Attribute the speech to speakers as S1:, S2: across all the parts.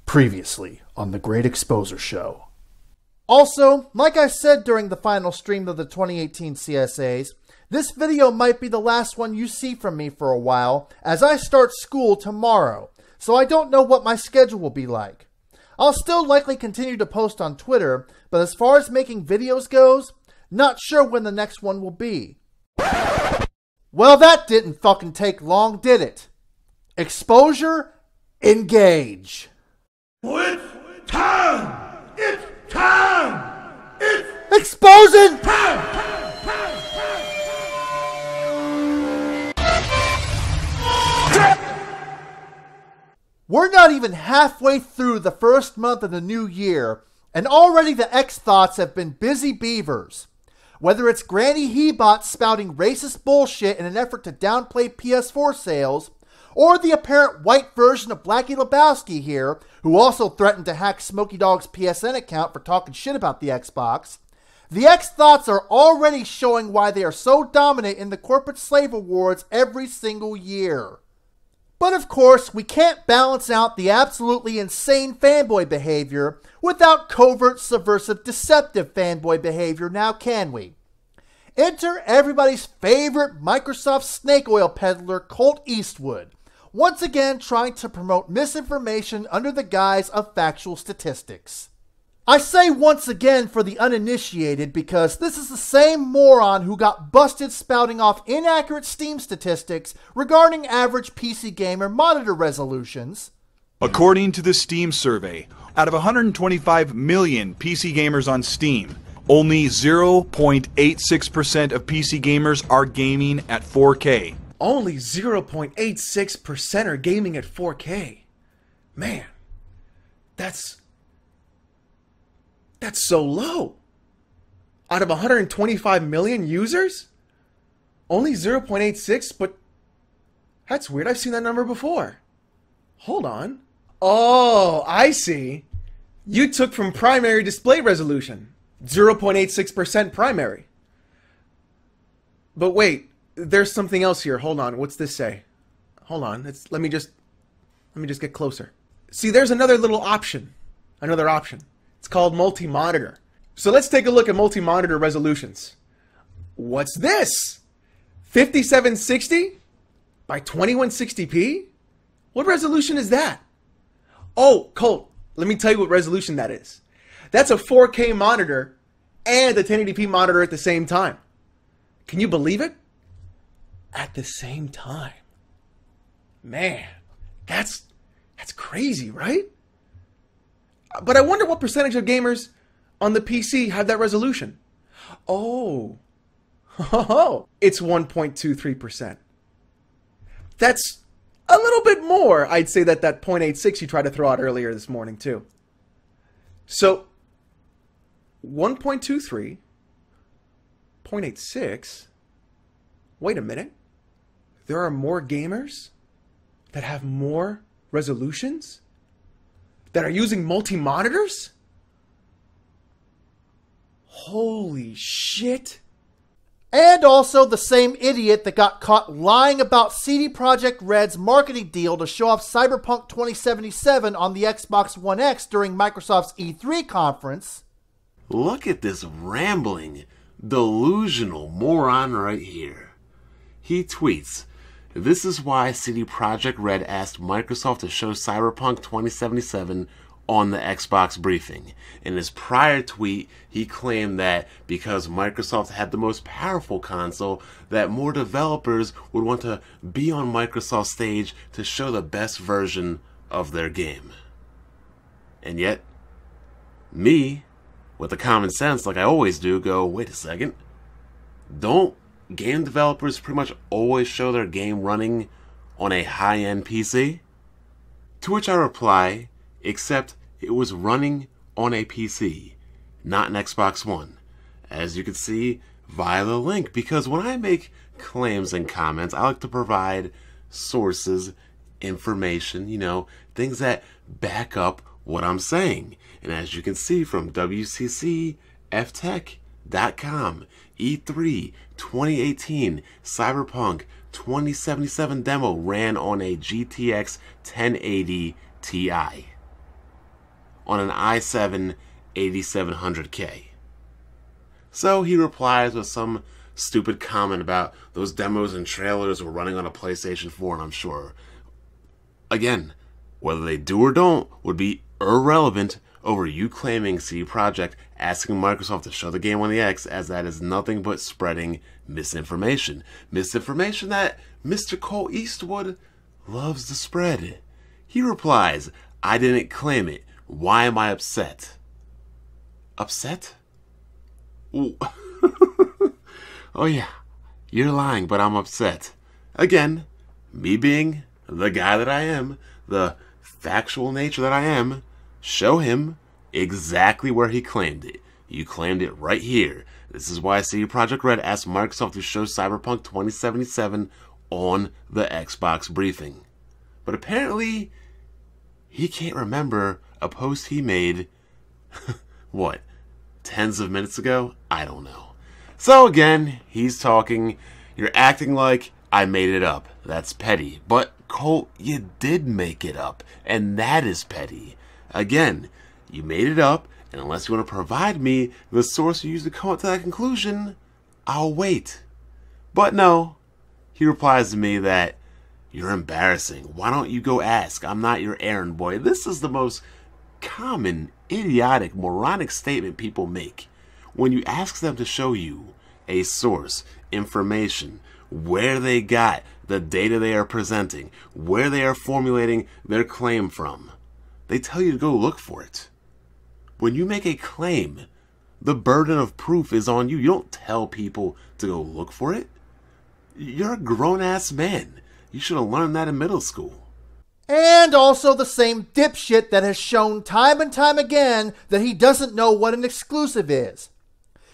S1: Previously on The Great Exposer Show. Also, like I said during the final stream of the 2018 CSAs, this video might be the last one you see from me for a while, as I start school tomorrow, so I don't know what my schedule will be like. I'll still likely continue to post on Twitter, but as far as making videos goes, not sure when the next one will be. Well, that didn't fucking take long, did it? Exposure, engage.
S2: It's time! It's time! It's
S1: Exposing
S2: time!
S1: We're not even halfway through the first month of the new year, and already the X-Thoughts have been busy beavers. Whether it's Granny Hebot spouting racist bullshit in an effort to downplay PS4 sales, or the apparent white version of Blackie Lebowski here, who also threatened to hack Smokey Dog's PSN account for talking shit about the Xbox, the X-Thoughts are already showing why they are so dominant in the corporate slave awards every single year. But of course, we can't balance out the absolutely insane fanboy behavior without covert, subversive, deceptive fanboy behavior, now can we? Enter everybody's favorite Microsoft snake oil peddler, Colt Eastwood, once again trying to promote misinformation under the guise of factual statistics. I say once again for the uninitiated because this is the same moron who got busted spouting off inaccurate Steam statistics regarding average PC gamer monitor resolutions.
S3: According to the Steam survey, out of 125 million PC gamers on Steam, only 0.86% of PC gamers are gaming at 4K.
S4: Only 0.86% are gaming at 4K. Man, that's so low. Out of 125 million users? Only 0.86, but that's weird. I've seen that number before. Hold on. Oh, I see. You took from primary display resolution. 0.86% primary. But wait, there's something else here. Hold on. What's this say? Hold on. Let me just get closer. See, there's another little option. Another option. It's called multi-monitor. So let's take a look at multi-monitor resolutions. What's this? 5760 by 2160p? What resolution is that? Oh, Colt, let me tell you what resolution that is. That's a 4K monitor and a 1080p monitor at the same time. Can you believe it? At the same time. Man, that's crazy, right? But I wonder what percentage of gamers on the PC have that resolution. Oh, it's 1.23%. That's a little bit more, I'd say, that 0.86 you tried to throw out earlier this morning, too. So, 1.23, 0.86, wait a minute. There are more gamers that have more resolutions? That are using multi-monitors? Holy shit.
S1: And also the same idiot that got caught lying about CD Projekt Red's marketing deal to show off Cyberpunk 2077 on the Xbox One X during Microsoft's E3 conference.
S5: Look at this rambling, delusional moron right here. He tweets, "This is why CD Projekt Red asked Microsoft to show Cyberpunk 2077 on the Xbox briefing." In his prior tweet, he claimed that because Microsoft had the most powerful console, that more developers would want to be on Microsoft's stage to show the best version of their game. And yet, me, with the common sense like I always do, go, wait a second, don't game developers pretty much always show their game running on a high-end PC? To which I reply, except it was running on a PC, not an Xbox One, as you can see via the link, because when I make claims and comments, I like to provide sources, information, things that back up what I'm saying. And as you can see from WCCFtech.com, E3 2018 Cyberpunk 2077 demo ran on a GTX 1080 Ti. on an i7 8700K. So he replies with some stupid comment about those demos and trailers were running on a PlayStation 4, and I'm sure, again, whether they do or don't would be irrelevant over you claiming CD Projekt asking Microsoft to show the game on the X, as that is nothing but spreading misinformation. Misinformation that Mr. Colt Eastwood loves to spread. He replies, "I didn't claim it. Why am I upset?" Upset? Oh yeah, you're lying, but I'm upset. Again, me being the guy that I am, the factual nature that I am, show him exactly where he claimed it. You claimed it right here. This is why CD Projekt Red asked Microsoft to show Cyberpunk 2077 on the Xbox briefing. But apparently, he can't remember a post he made, what, tens of minutes ago? I don't know. So again, he's talking, you're acting like I made it up. That's petty. But Colt, you did make it up, and that is petty. Again, you made it up, and unless you want to provide me the source you used to come up to that conclusion, I'll wait. But no, he replies to me that you're embarrassing. Why don't you go ask? I'm not your errand boy. This is the most common, idiotic, moronic statement people make. When you ask them to show you a source, information, where they got the data they are presenting, where they are formulating their claim from, they tell you to go look for it. When you make a claim, the burden of proof is on you. You don't tell people to go look for it. You're a grown-ass man. You should have learned that in middle school.
S1: And also the same dipshit that has shown time and time again that he doesn't know what an exclusive is.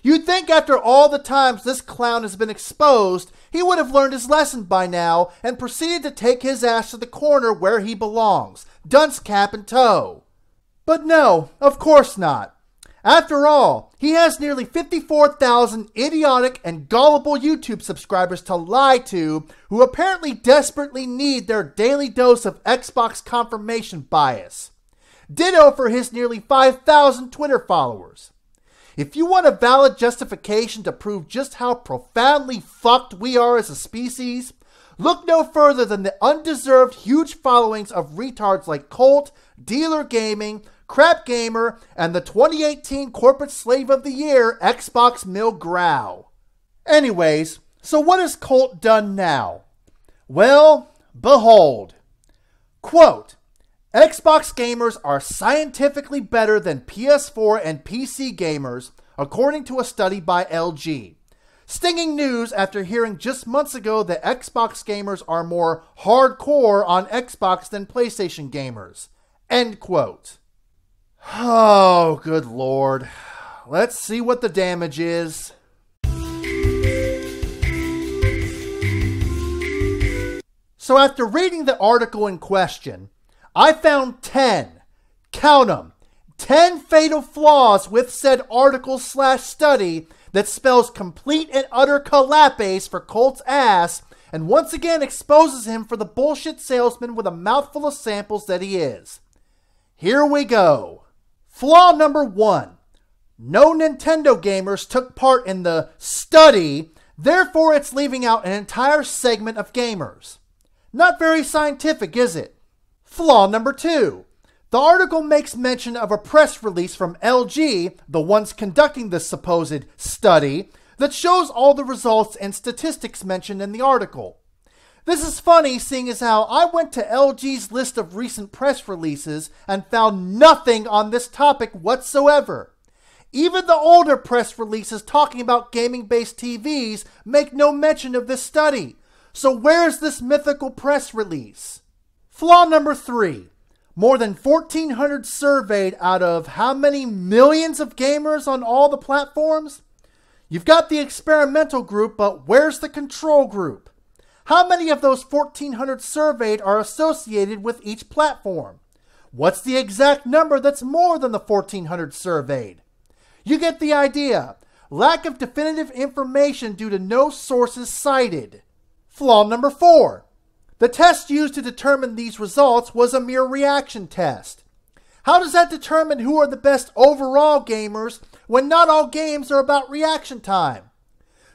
S1: You'd think after all the times this clown has been exposed, he would have learned his lesson by now and proceeded to take his ass to the corner where he belongs, dunce cap in tow. But no, of course not. After all, he has nearly 54,000 idiotic and gullible YouTube subscribers to lie to, who apparently desperately need their daily dose of Xbox confirmation bias. Ditto for his nearly 5,000 Twitter followers. If you want a valid justification to prove just how profoundly fucked we are as a species, look no further than the undeserved huge followings of retards like Colt, Dealer Gaming, Crap Gamer, and the 2018 Corporate Slave of the Year, Xbox Mil Grau. Anyways, so what has Colt done now? Well, behold. Quote, Xbox gamers are scientifically better than PS4 and PC gamers, according to a study by LG. Stinging news after hearing just months ago that Xbox gamers are more hardcore on Xbox than PlayStation gamers. End quote. Oh, good lord. Let's see what the damage is. So after reading the article in question, I found 10, count them, 10 fatal flaws with said article/study that spells complete and utter collapse for Colt's ass and once again exposes him for the bullshit salesman with a mouthful of samples that he is. Here we go. Flaw number 1. No Nintendo gamers took part in the study, therefore it's leaving out an entire segment of gamers. Not very scientific, is it? Flaw number 2. The article makes mention of a press release from LG, the ones conducting this supposed study, that shows all the results and statistics mentioned in the article. This is funny, seeing as how I went to LG's list of recent press releases and found nothing on this topic whatsoever. Even the older press releases talking about gaming-based TVs make no mention of this study. So where's this mythical press release? Flaw number 3. More than 1,400 surveyed out of how many millions of gamers on all the platforms? You've got the experimental group, but where's the control group? How many of those 1,400 surveyed are associated with each platform? What's the exact number that's more than the 1,400 surveyed? You get the idea. Lack of definitive information due to no sources cited. Flaw number 4. The test used to determine these results was a mere reaction test. How does that determine who are the best overall gamers when not all games are about reaction time?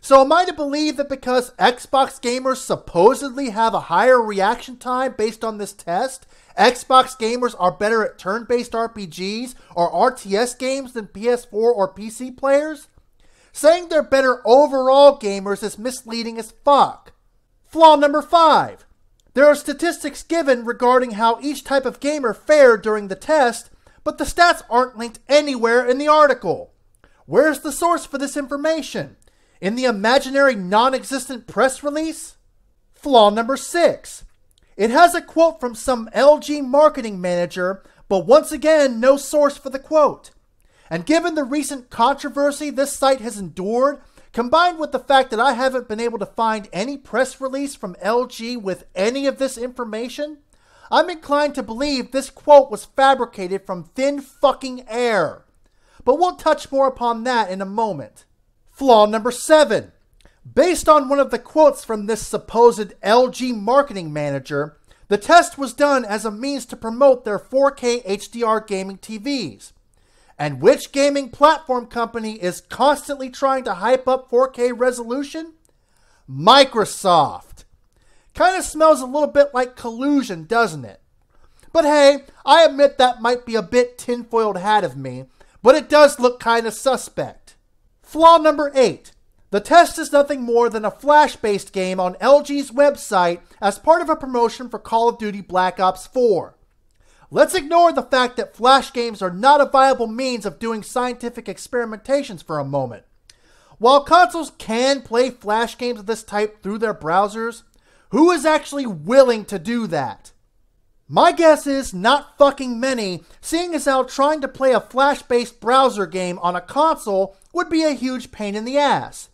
S1: So am I to believe that because Xbox gamers supposedly have a higher reaction time based on this test, Xbox gamers are better at turn-based RPGs or RTS games than PS4 or PC players? Saying they're better overall gamers is misleading as fuck. Flaw number 5. There are statistics given regarding how each type of gamer fared during the test, but the stats aren't linked anywhere in the article. Where's the source for this information? In the imaginary non-existent press release? Flaw number 6. It has a quote from some LG marketing manager, but once again, no source for the quote. And given the recent controversy this site has endured, combined with the fact that I haven't been able to find any press release from LG with any of this information, I'm inclined to believe this quote was fabricated from thin fucking air. But we'll touch more upon that in a moment. Flaw number 7. Based on one of the quotes from this supposed LG marketing manager, the test was done as a means to promote their 4K HDR gaming TVs. And which gaming platform company is constantly trying to hype up 4K resolution? Microsoft. Kind of smells a little bit like collusion, doesn't it? But hey, I admit that might be a bit tinfoiled hat of me, but it does look kind of suspect. Flaw number 8. The test is nothing more than a Flash-based game on LG's website as part of a promotion for Call of Duty Black Ops 4. Let's ignore the fact that Flash games are not a viable means of doing scientific experimentations for a moment. While consoles can play Flash games of this type through their browsers, who is actually willing to do that? My guess is not fucking many, seeing as how trying to play a Flash-based browser game on a console would be a huge pain in the ass.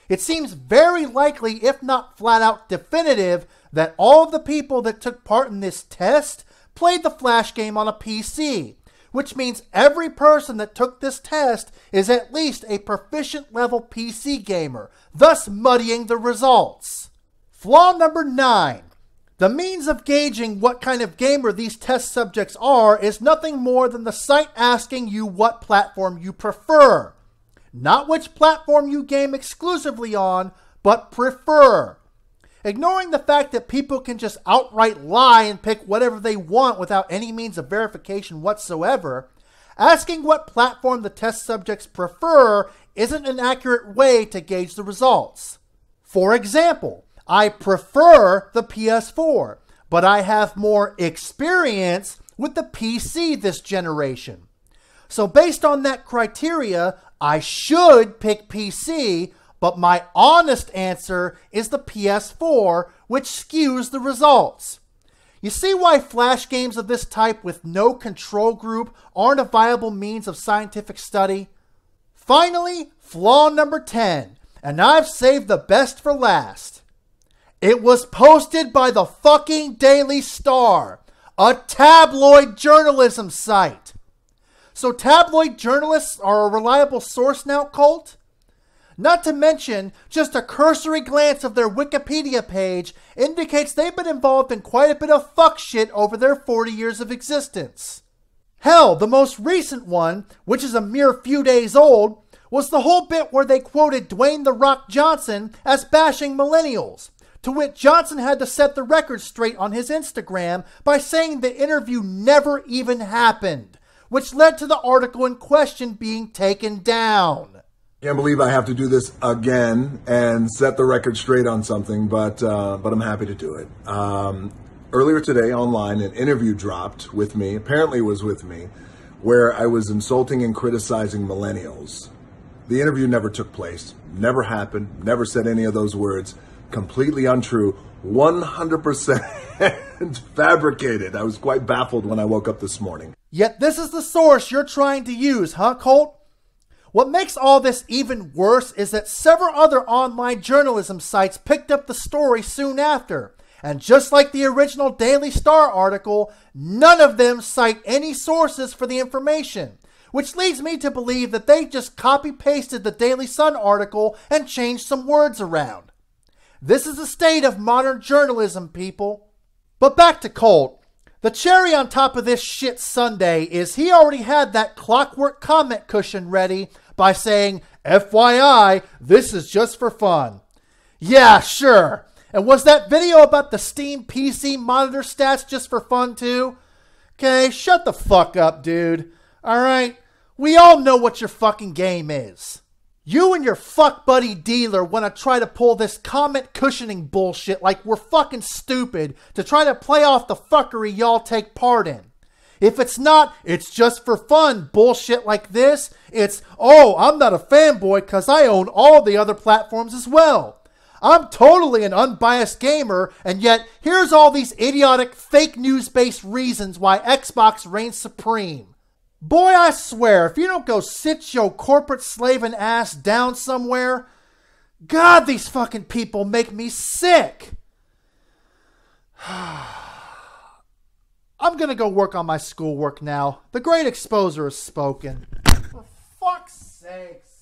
S1: It seems very likely, if not flat out definitive, that all of the people that took part in this test played the Flash game on a PC, which means every person that took this test is at least a proficient level PC gamer, thus muddying the results. Flaw number 9. The means of gauging what kind of gamer these test subjects are is nothing more than the site asking you what platform you prefer. Not which platform you game exclusively on, but prefer. Ignoring the fact that people can just outright lie and pick whatever they want without any means of verification whatsoever, asking what platform the test subjects prefer isn't an accurate way to gauge the results. For example, I prefer the PS4, but I have more experience with the PC this generation. So based on that criteria, I should pick PC, but my honest answer is the PS4, which skews the results. You see why Flash games of this type with no control group aren't a viable means of scientific study? Finally, flaw number 10, and I've saved the best for last. It was posted by the fucking Daily Star, a tabloid journalism site. So tabloid journalists are a reliable source now, Colt? Not to mention, just a cursory glance of their Wikipedia page indicates they've been involved in quite a bit of fuck shit over their 40 years of existence. Hell, the most recent one, which is a mere few days old, was the whole bit where they quoted Dwayne "The Rock" Johnson as bashing millennials, to which Johnson had to set the record straight on his Instagram by saying the interview never even happened, which led to the article in question being taken down.
S6: Can't believe I have to do this again and set the record straight on something, but I'm happy to do it. Earlier today online, an interview dropped with me, apparently it was with me, where I was insulting and criticizing millennials. The interview never took place, never happened, never said any of those words. Completely untrue, 100% fabricated. I was quite baffled when I woke up this morning.
S1: Yet this is the source you're trying to use, huh, Colt? What makes all this even worse is that several other online journalism sites picked up the story soon after, and just like the original Daily Star article, none of them cite any sources for the information, which leads me to believe that they just copy-pasted the Daily Sun article and changed some words around. This is the state of modern journalism, people. But back to Colt. The cherry on top of this shit sundae is he already had that clockwork comment cushion ready by saying, FYI, this is just for fun. Yeah, sure. And was that video about the Steam PC monitor stats just for fun too? Okay, shut the fuck up, dude. Alright? We all know what your fucking game is. You and your fuck buddy dealer want to try to pull this comment cushioning bullshit like we're fucking stupid to try to play off the fuckery y'all take part in. If it's not, it's just for fun bullshit like this, it's, oh, I'm not a fanboy because I own all the other platforms as well. I'm totally an unbiased gamer, and yet here's all these idiotic fake news-based reasons why Xbox reigns supreme. Boy, I swear, if you don't go sit your corporate slaving ass down somewhere, God, these fucking people make me sick. I'm gonna go work on my schoolwork now. The great exposer has spoken. For fuck's sakes.